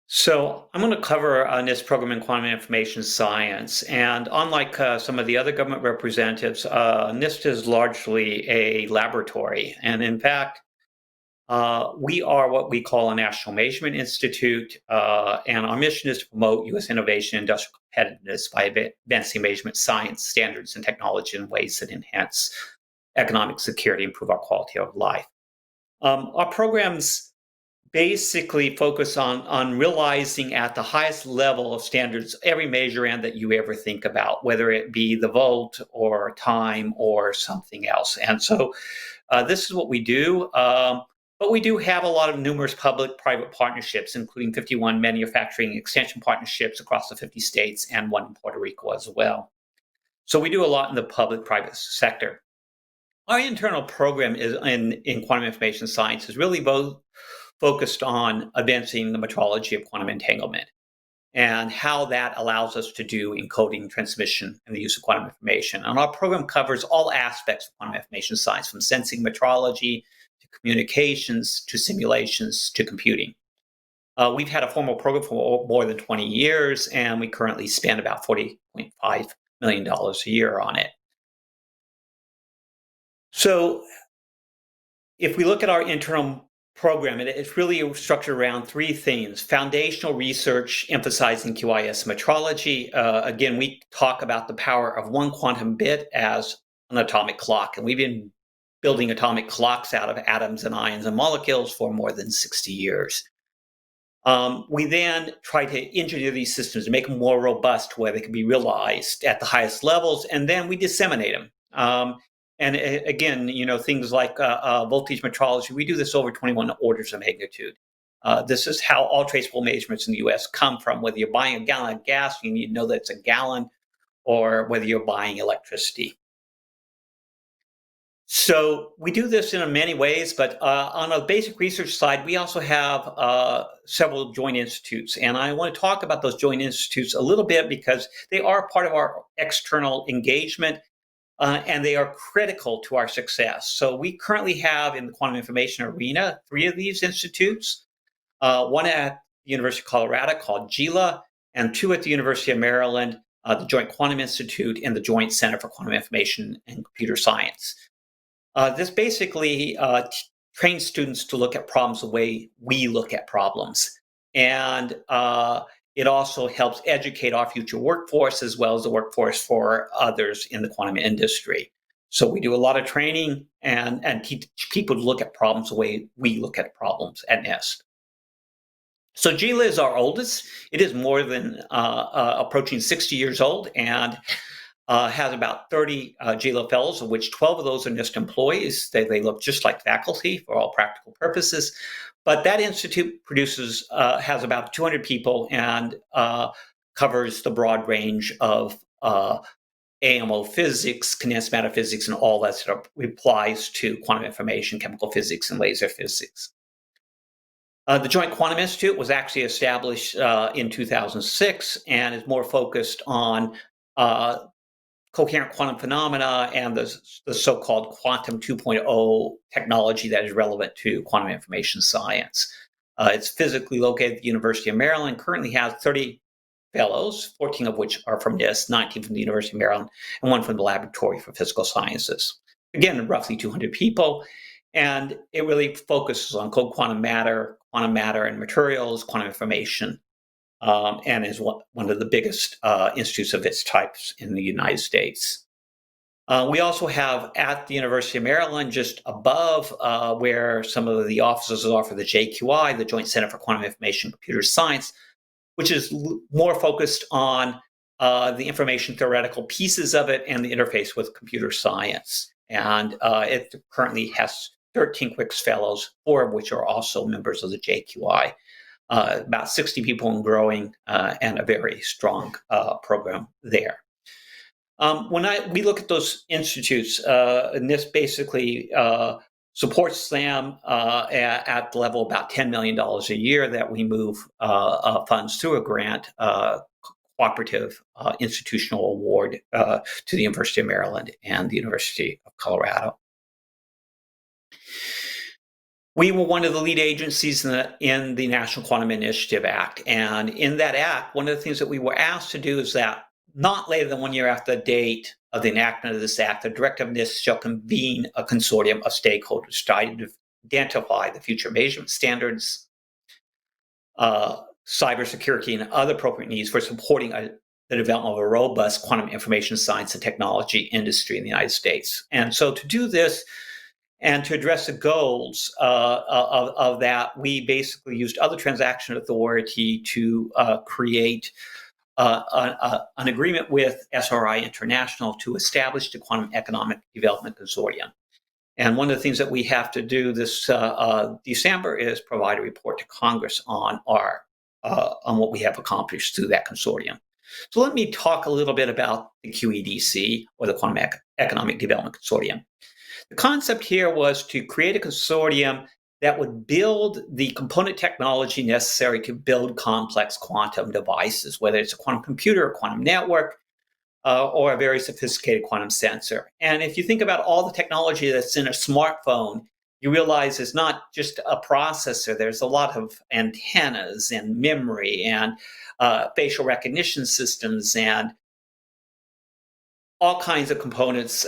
So I'm going to cover a NIST program in quantum information science. And unlike some of the other government representatives, NIST is largely a laboratory. And in fact, we are what we call a National Measurement Institute. And our mission is to promote U.S. innovation and industrial competitiveness by advancing measurement science, standards, and technology in ways that enhance economic security and improve our quality of life. Our programs basically focus on realizing at the highest level of standards every measurand that you ever think about, whether it be the volt or time or something else. And so this is what we do. But we do have a lot of numerous public-private partnerships, including 51 manufacturing extension partnerships across the 50 states and one in Puerto Rico as well. So we do a lot in the public-private sector. Our internal program is in quantum information science is really both focused on advancing the metrology of quantum entanglement and how that allows us to do encoding, transmission, and the use of quantum information. And our program covers all aspects of quantum information science, from sensing metrology to communications to simulations to computing. We've had a formal program for more than 20 years, and we currently spend about $40.5 million a year on it. So if we look at our internal program, it's really structured around three themes: foundational research emphasizing QIS metrology. Again, we talk about the power of one quantum bit as an atomic clock, and we've been building atomic clocks out of atoms and ions and molecules for more than 60 years. We then try to engineer these systems to make them more robust, where they can be realized at the highest levels, and then we disseminate them. And again, things like voltage metrology, we do this over 21 orders of magnitude. This is how all traceable measurements in the US come from. Whether you're buying a gallon of gas, you need to know that it's a gallon, or whether you're buying electricity. So we do this in many ways, but on a basic research side, we also have several joint institutes. And I want to talk about those joint institutes a little bit because they are part of our external engagement. And they are critical to our success. So we currently have in the quantum information arena 3 of these institutes, one at the University of Colorado called GILA, and 2 at the University of Maryland, the Joint Quantum Institute and the Joint Center for Quantum Information and Computer Science. This basically trains students to look at problems the way we look at problems. And it also helps educate our future workforce as well as the workforce for others in the quantum industry. So we do a lot of training and teach people to look at problems the way we look at problems at NIST. So GILA is our oldest. It is more than approaching 60 years old and has about 30 GILA fellows, of which 12 of those are NIST employees. They look just like faculty for all practical purposes. But that institute has about 200 people and covers the broad range of AMO physics, condensed matter physics, and all that sort of applies to quantum information, chemical physics, and laser physics. The Joint Quantum Institute was actually established in 2006 and is more focused on coherent quantum phenomena and the so-called quantum 2.0 technology that is relevant to quantum information science. It's physically located at the University of Maryland, currently has 30 fellows, 14 of which are from NIST, 19 from the University of Maryland, and 1 from the Laboratory for Physical Sciences. Again, roughly 200 people, and it really focuses on cold quantum matter and materials, quantum information, and is one of the biggest institutes of its types in the United States. We also have at the University of Maryland, just above where some of the offices are for the JQI, the Joint Center for Quantum Information and Computer Science, which is more focused on the information theoretical pieces of it and the interface with computer science. And it currently has 13 QUIX fellows, 4 of which are also members of the JQI. About 60 people and growing, and a very strong program there. When we look at those institutes, NIST basically supports them at the level of about $10 million a year that we move funds through a grant, cooperative institutional award to the University of Maryland and the University of Colorado. We were one of the lead agencies in the National Quantum Initiative Act. And in that act, one of the things that we were asked to do is that not later than 1 year after the date of the enactment of this act, the director of NIST shall convene a consortium of stakeholders to identify the future measurement standards, cybersecurity, and other appropriate needs for supporting the development of a robust quantum information science and technology industry in the United States. And so to do this, and to address the goals of that, we basically used other transaction authority to create an agreement with SRI International to establish the Quantum Economic Development Consortium. And one of the things that we have to do this December is provide a report to Congress on what we have accomplished through that consortium. So let me talk a little bit about the QEDC, or the Quantum Economic Development Consortium. The concept here was to create a consortium that would build the component technology necessary to build complex quantum devices, whether it's a quantum computer, a quantum network, or a very sophisticated quantum sensor. And if you think about all the technology that's in a smartphone, you realize it's not just a processor. There's a lot of antennas and memory and facial recognition systems and all kinds of components,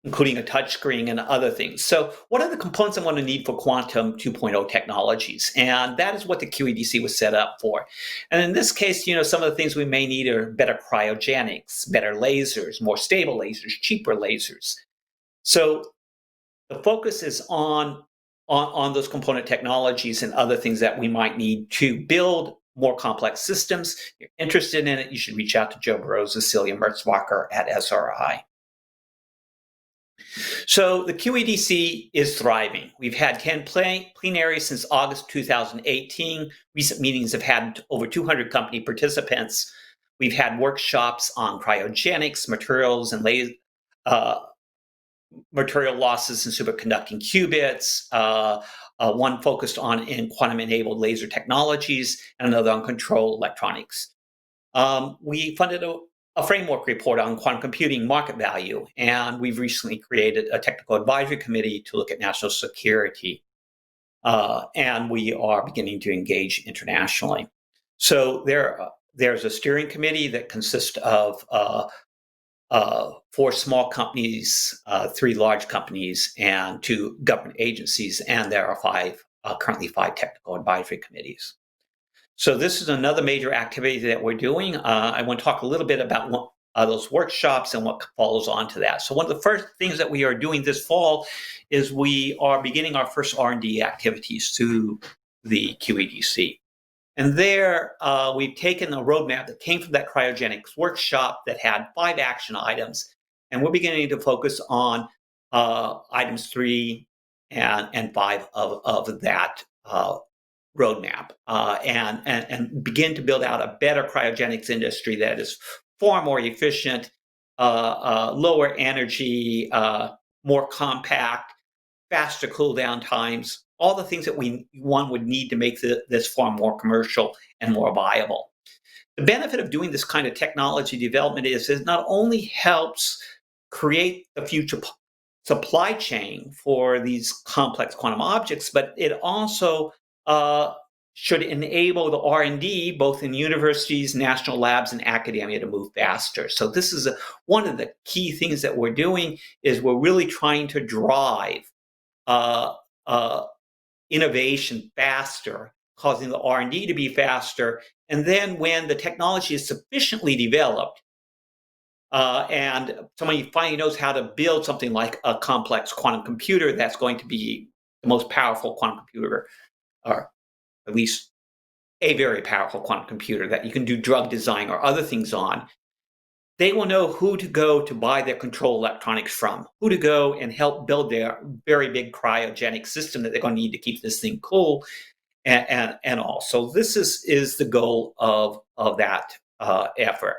including a touchscreen and other things. So what are the components I'm going to need for quantum 2.0 technologies? And that is what the QEDC was set up for. And in this case, some of the things we may need are better cryogenics, better lasers, more stable lasers, cheaper lasers. So the focus is on those component technologies and other things that we might need to build more complex systems. If you're interested in it, you should reach out to Joe Burrows, Cecilia Merzbacher at SRI. So the QEDC is thriving. We've had 10 plenaries since August 2018. Recent meetings have had over 200 company participants. We've had workshops on cryogenics, materials, and material losses in superconducting qubits, one focused on in quantum-enabled laser technologies, and another on control electronics. We funded a framework report on quantum computing market value, and we've recently created a technical advisory committee to look at national security, and we are beginning to engage internationally. So there's a steering committee that consists of 4 small companies, 3 large companies, and 2 government agencies, and there are currently 5 technical advisory committees. So this is another major activity that we're doing. I want to talk a little bit about those workshops and what follows on to that. So one of the first things that we are doing this fall is we are beginning our first R&D activities through the QEDC. And there we've taken a roadmap that came from that cryogenics workshop that had 5 action items, and we're beginning to focus on items 3 and 5 of that roadmap, and begin to build out a better cryogenics industry that is far more efficient, lower energy, more compact, faster cool down times, all the things that one would need to make this far more commercial and more viable. The benefit of doing this kind of technology development is it not only helps create the future supply chain for these complex quantum objects, but it also should enable the R&D both in universities, national labs, and academia to move faster. So this is one of the key things that we're doing is we're really trying to drive innovation faster, causing the R&D to be faster. And then when the technology is sufficiently developed, and somebody finally knows how to build something like a complex quantum computer that's going to be the most powerful quantum computer, or at least a very powerful quantum computer that you can do drug design or other things on, they will know who to go to buy their control electronics from, who to go and help build their very big cryogenic system that they're going to need to keep this thing cool and all. So this is the goal of that effort.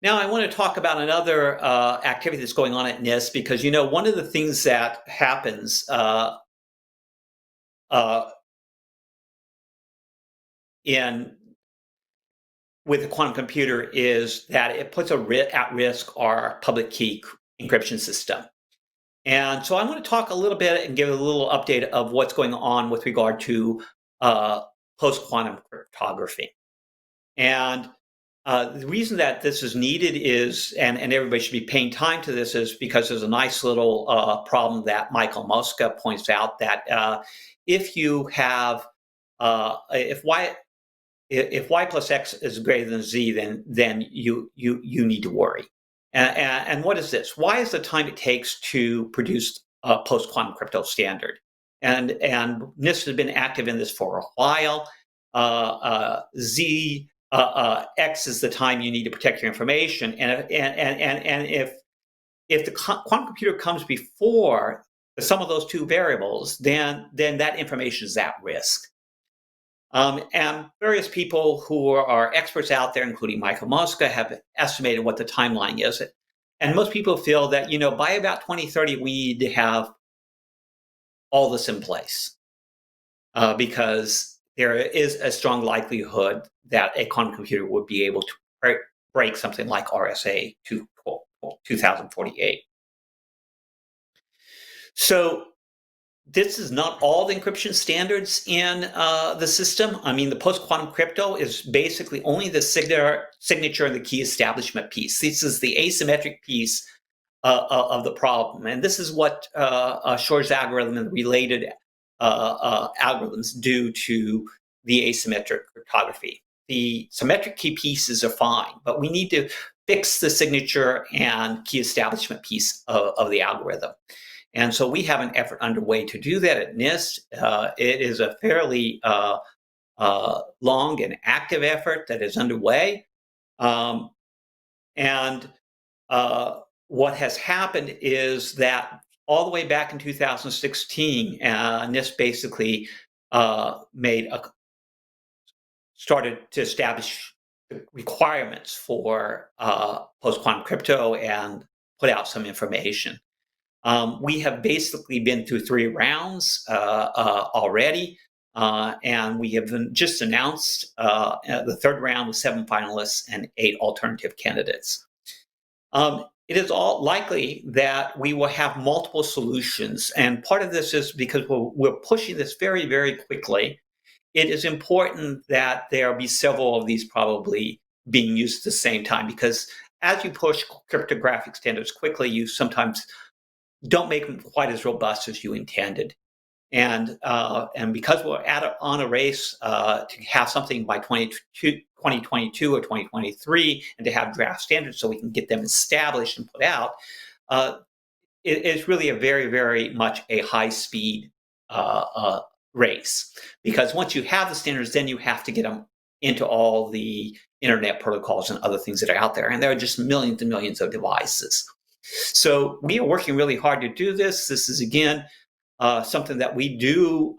Now I want to talk about another activity that's going on at NIST, because one of the things that happens with the quantum computer is that it puts at risk our public key encryption system. And so I want to talk a little bit and give a little update of what's going on with regard to post-quantum cryptography. And the reason that this is needed is, and everybody should be paying time to this, is because there's a nice little problem that Michael Mosca points out that if you have, if y plus x is greater than z, then you need to worry. And what is this? Y is the time it takes to produce a post-quantum crypto standard. And NIST has been active in this for a while. Z X is the time you need to protect your information. And if the quantum computer comes before the sum of those two variables, then that information is at risk. And various people who are experts out there, including Michael Mosca, have estimated what the timeline is. And most people feel that, by about 2030, we need to have all this in place because there is a strong likelihood that a quantum computer would be able to break something like RSA 2048. So this is not all the encryption standards in the system. I mean, the post-quantum crypto is basically only the signature and the key establishment piece. This is the asymmetric piece of the problem. And this is what Shor's algorithm and related algorithms do to the asymmetric cryptography. The symmetric key pieces are fine, but we need to fix the signature and key establishment piece of the algorithm. And so we have an effort underway to do that at NIST. It is a fairly long and active effort that is underway. What has happened is that all the way back in 2016, NIST basically started to establish requirements for post-quantum crypto and put out some information. We have basically been through 3 rounds already, and we have just announced the 3rd round with 7 finalists and 8 alternative candidates. It is all likely that we will have multiple solutions, and part of this is because we're pushing this very, very quickly. It is important that there be several of these probably being used at the same time, because as you push cryptographic standards quickly, you sometimes don't make them quite as robust as you intended. And because we're on a race to have something by 2022 or 2023 and to have draft standards so we can get them established and put out, it's really a very, very much a high-speed race. Because once you have the standards, then you have to get them into all the internet protocols and other things that are out there. And there are just millions and millions of devices. So we are working really hard to do this. This is, again, something that we do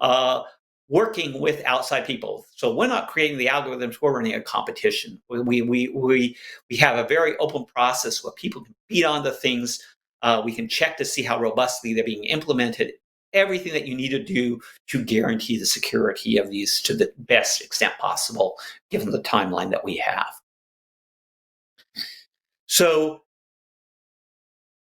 working with outside people. So we're not creating the algorithms, we're running a competition. We have a very open process where people can feed on the things. We can check to see how robustly they're being implemented. Everything that you need to do to guarantee the security of these to the best extent possible, given the timeline that we have. So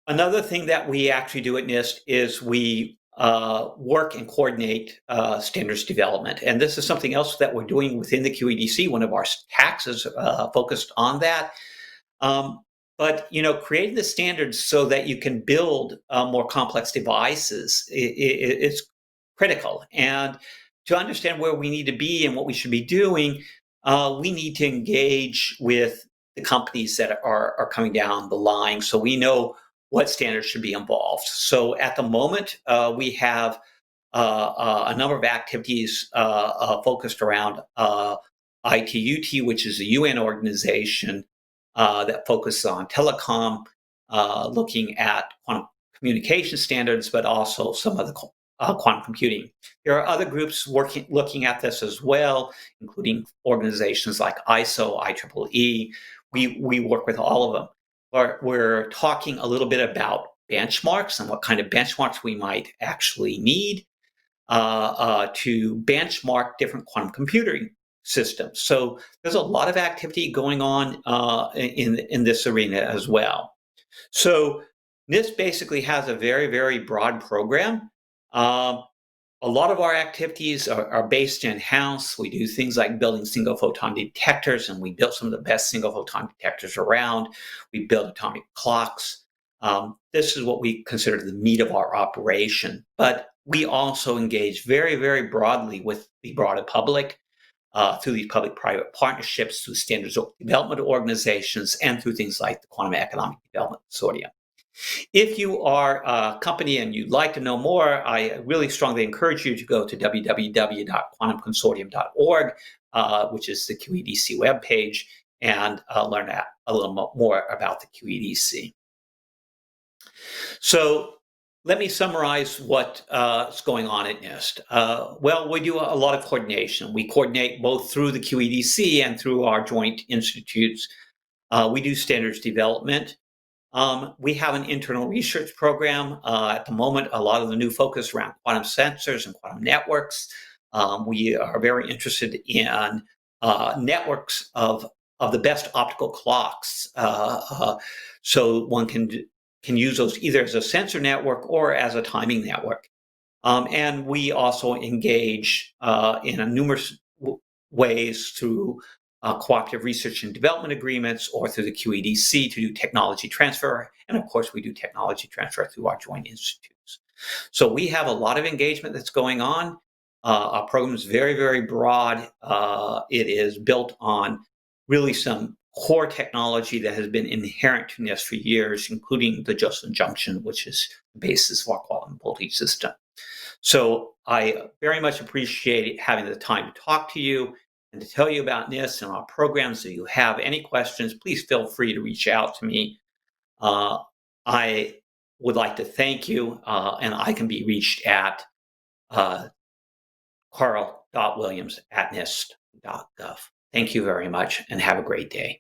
another thing that we actually do at NIST is we work and coordinate standards development. And this is something else that we're doing within the QEDC. One of our taxes focused on that. But creating the standards so that you can build more complex devices is critical. And to understand where we need to be and what we should be doing, we need to engage with the companies that are coming down the line so we know what standards should be involved. So at the moment, we have a number of activities focused around ITUT, which is a UN organization that focuses on telecom, looking at quantum communication standards, but also some of the quantum computing. There are other groups looking at this as well, including organizations like ISO, IEEE. We work with all of them. We're talking a little bit about benchmarks and what kind of benchmarks we might actually need to benchmark different quantum computing systems. So there's a lot of activity going on in this arena as well. So NIST basically has a very, very broad program. A lot of our activities are based in-house. We do things like building single photon detectors, and we built some of the best single photon detectors around. We build atomic clocks. This is what we consider the meat of our operation. But we also engage very, very broadly with the broader public through these public-private partnerships, through standards development organizations, and through things like the Quantum Economic Development Consortium. If you are a company and you'd like to know more, I really strongly encourage you to go to www.quantumconsortium.org, which is the QEDC webpage, and learn a little more about the QEDC. So let me summarize what's going on at NIST. Well, we do a lot of coordination. We coordinate both through the QEDC and through our joint institutes. We do standards development. We have an internal research program. At the moment, a lot of the new focus around quantum sensors and quantum networks. We are very interested in networks of the best optical clocks. So one can use those either as a sensor network or as a timing network. And we also engage in numerous ways through cooperative research and development agreements or through the QEDC to do technology transfer. And of course, we do technology transfer through our joint institutes. So we have a lot of engagement that's going on. Our program is very, very broad. It is built on really some core technology that has been inherent to NIST for years, including the Josephson junction, which is the basis of our quantum voltage system. So I very much appreciate having the time to talk to you and to tell you about NIST and our programs. If you have any questions, please feel free to reach out to me. I would like to thank you, and I can be reached at carl.williams@nist.gov. Thank you very much, and have a great day.